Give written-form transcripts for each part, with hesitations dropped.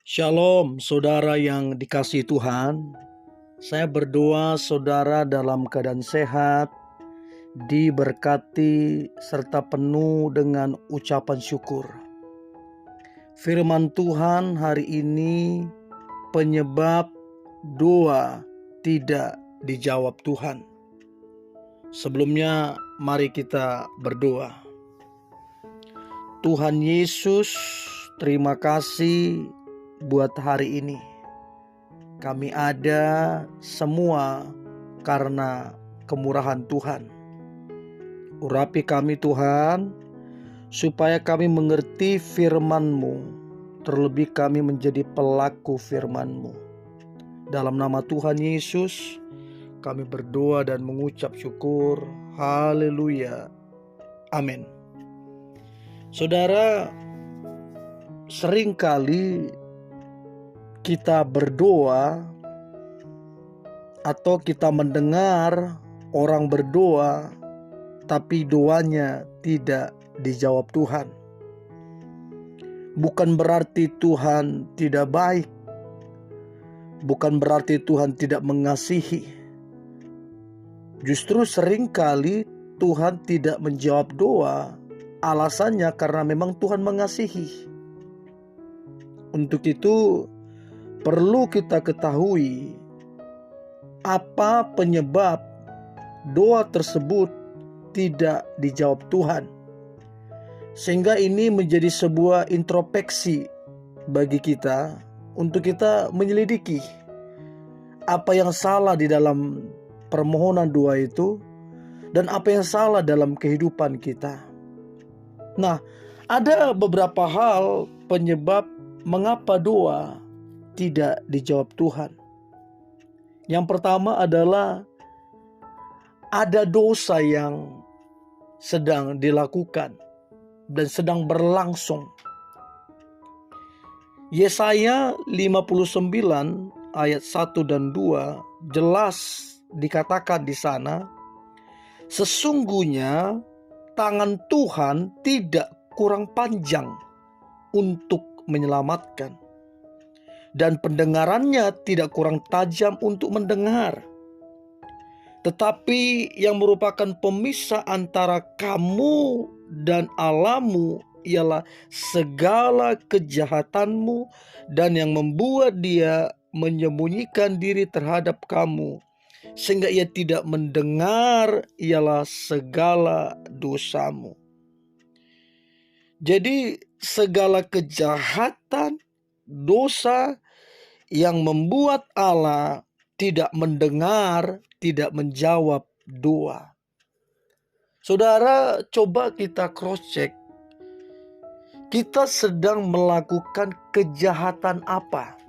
Shalom, saudara yang dikasihi Tuhan. Saya berdoa saudara dalam keadaan sehat, diberkati, serta penuh dengan ucapan syukur. Firman Tuhan hari ini, penyebab doa tidak dijawab Tuhan. Sebelumnya, mari kita berdoa. Tuhan Yesus, terima kasih buat hari ini. Kami ada semua karena kemurahan Tuhan. Urapi kami Tuhan, supaya kami mengerti firman-Mu, terlebih kami menjadi pelaku firman-Mu. Dalam nama Tuhan Yesus, kami berdoa dan mengucap syukur. Haleluya. Amin. Saudara, seringkali kita berdoa atau kita mendengar orang berdoa, tapi doanya tidak dijawab Tuhan. Bukan berarti Tuhan tidak baik, bukan berarti Tuhan tidak mengasihi. Justru seringkali Tuhan tidak menjawab doa, alasannya karena memang Tuhan mengasihi. Untuk itu perlu kita ketahui apa penyebab doa tersebut tidak dijawab Tuhan. Sehingga ini menjadi sebuah introspeksi bagi kita untuk kita menyelidiki apa yang salah di dalam permohonan doa itu dan apa yang salah dalam kehidupan kita. Nah, ada beberapa hal penyebab mengapa doa tidak dijawab Tuhan. Yang pertama adalah ada dosa yang sedang dilakukan dan sedang berlangsung. Yesaya 59 ayat 1 dan 2 jelas dikatakan di sana, sesungguhnya tangan Tuhan tidak kurang panjang untuk menyelamatkan, dan pendengarannya tidak kurang tajam untuk mendengar. Tetapi yang merupakan pemisah antara kamu dan Allahmu ialah segala kejahatanmu, dan yang membuat dia menyembunyikan diri terhadap kamu sehingga ia tidak mendengar ialah segala dosamu. Jadi segala kejahatan, dosa yang membuat Allah tidak mendengar, tidak menjawab doa. Saudara, coba kita cross check. Kita sedang melakukan kejahatan apa?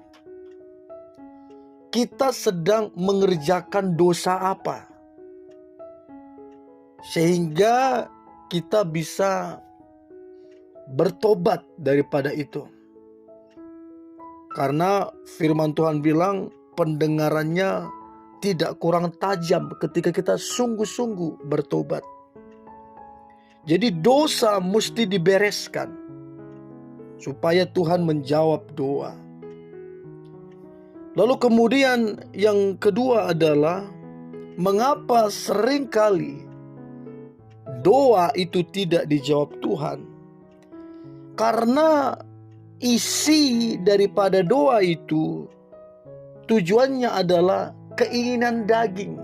Kita sedang mengerjakan dosa apa? Sehingga kita bisa bertobat daripada itu. Karena firman Tuhan bilang pendengarannya tidak kurang tajam ketika kita sungguh-sungguh bertobat. Jadi dosa mesti dibereskan supaya Tuhan menjawab doa. Lalu kemudian yang kedua adalah mengapa seringkali doa itu tidak dijawab Tuhan? Karena isi daripada doa itu tujuannya adalah keinginan daging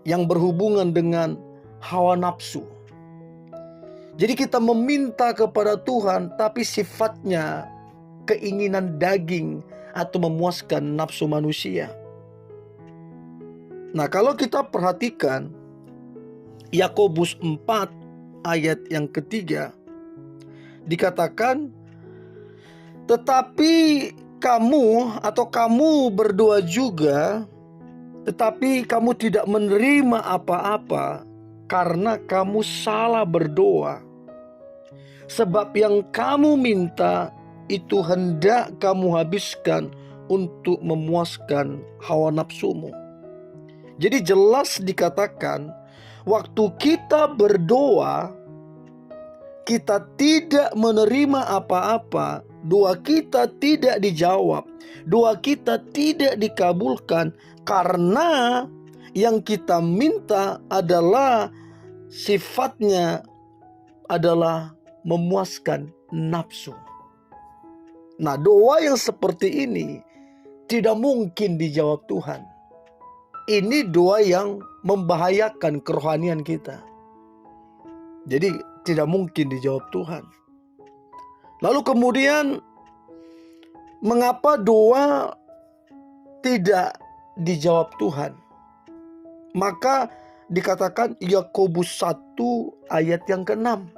yang berhubungan dengan hawa nafsu. Jadi kita meminta kepada Tuhan tapi sifatnya keinginan daging atau memuaskan nafsu manusia. Nah, kalau kita perhatikan Yakobus 4 ayat yang ketiga dikatakan, tetapi kamu berdoa juga, tetapi kamu tidak menerima apa-apa karena kamu salah berdoa. Sebab yang kamu minta itu hendak kamu habiskan untuk memuaskan hawa nafsumu. Jadi jelas dikatakan, waktu kita berdoa, kita tidak menerima apa-apa, doa kita tidak dijawab, doa kita tidak dikabulkan, karena yang kita minta adalah sifatnya adalah memuaskan nafsu. Nah, doa yang seperti ini tidak mungkin dijawab Tuhan. Ini doa yang membahayakan kerohanian kita. Jadi tidak mungkin dijawab Tuhan. Lalu kemudian, mengapa doa tidak dijawab Tuhan? Maka dikatakan Yakobus 1 ayat yang ke-6.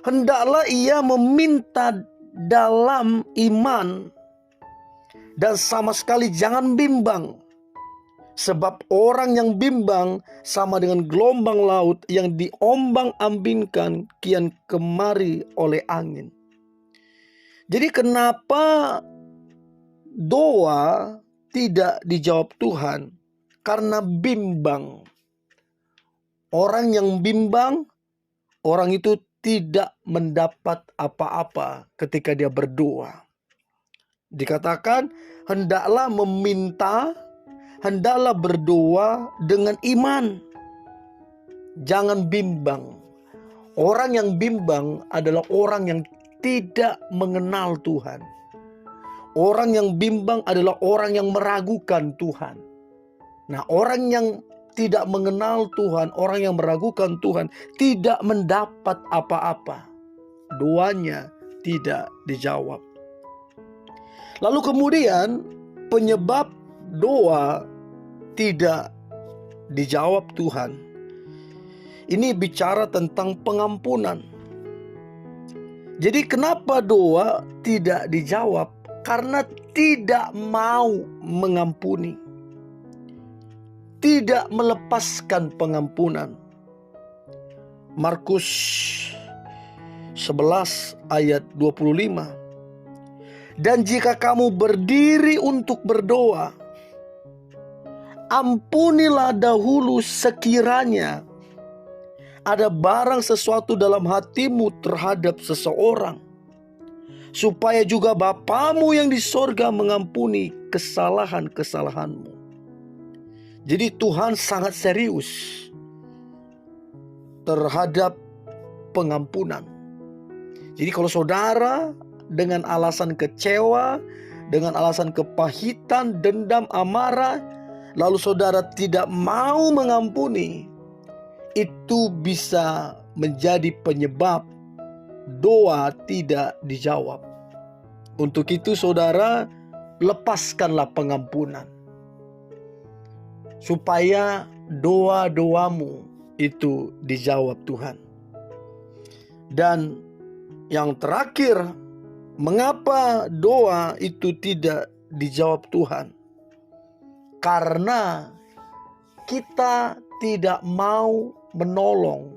Hendaklah ia meminta dalam iman dan sama sekali jangan bimbang. Sebab orang yang bimbang sama dengan gelombang laut yang diombang-ambingkan kian kemari oleh angin. Jadi kenapa doa tidak dijawab Tuhan? Karena bimbang. Orang yang bimbang, orang itu tidak mendapat apa-apa ketika dia berdoa. Dikatakan hendaklah meminta, hendaklah berdoa dengan iman. Jangan bimbang. Orang yang bimbang adalah orang yang tidak mengenal Tuhan. Orang yang bimbang adalah orang yang meragukan Tuhan. Nah, orang yang tidak mengenal Tuhan, orang yang meragukan Tuhan, tidak mendapat apa-apa. Doanya tidak dijawab. Lalu kemudian penyebab doa tidak dijawab Tuhan, ini bicara tentang pengampunan. Jadi kenapa doa tidak dijawab? Karena tidak mau mengampuni, tidak melepaskan pengampunan. Markus 11 ayat 25. Dan jika kamu berdiri untuk berdoa, ampunilah dahulu sekiranya ada barang sesuatu dalam hatimu terhadap seseorang, supaya juga Bapamu yang di sorga mengampuni kesalahan-kesalahanmu. Jadi Tuhan sangat serius terhadap pengampunan. Jadi kalau saudara dengan alasan kecewa, dengan alasan kepahitan, dendam, amarah, lalu saudara tidak mau mengampuni, itu bisa menjadi penyebab doa tidak dijawab. Untuk itu saudara, lepaskanlah pengampunan, supaya doa-doamu itu dijawab Tuhan. Dan yang terakhir, mengapa doa itu tidak dijawab Tuhan? Karena kita tidak mau menolong,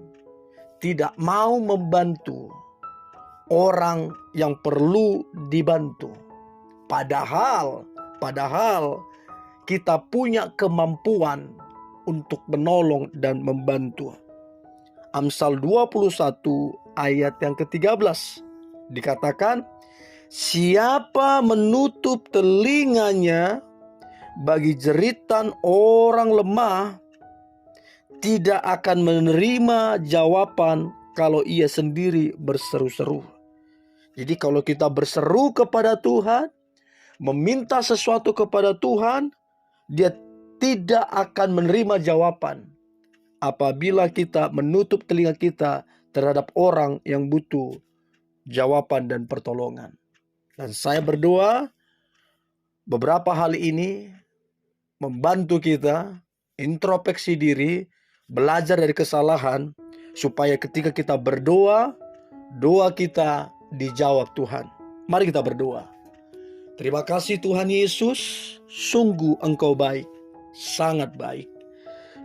tidak mau membantu orang yang perlu dibantu. Padahal kita punya kemampuan untuk menolong dan membantu. Amsal 21 ayat yang ke-13 dikatakan, siapa menutup telinganya bagi jeritan orang lemah, tidak akan menerima jawaban kalau ia sendiri berseru-seru. Jadi kalau kita berseru kepada Tuhan, meminta sesuatu kepada Tuhan, Dia tidak akan menerima jawaban apabila kita menutup telinga kita terhadap orang yang butuh jawaban dan pertolongan. Dan saya berdoa beberapa hal ini membantu kita introspeksi diri, belajar dari kesalahan, supaya ketika kita berdoa, doa kita dijawab Tuhan. Mari kita berdoa. Terima kasih Tuhan Yesus, sungguh Engkau baik, sangat baik.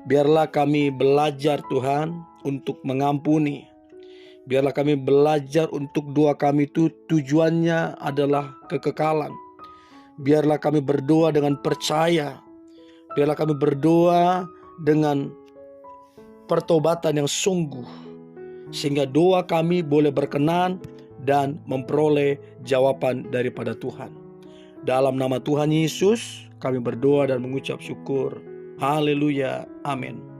Biarlah kami belajar Tuhan untuk mengampuni. Biarlah kami belajar untuk doa kami itu tujuannya adalah kekekalan. Biarlah kami berdoa dengan percaya. Biarlah kami berdoa dengan pertobatan yang sungguh. sehingga doa kami boleh berkenan dan memperoleh jawaban daripada Tuhan. Dalam nama Tuhan Yesus kami berdoa dan mengucap syukur. Haleluya. Amin.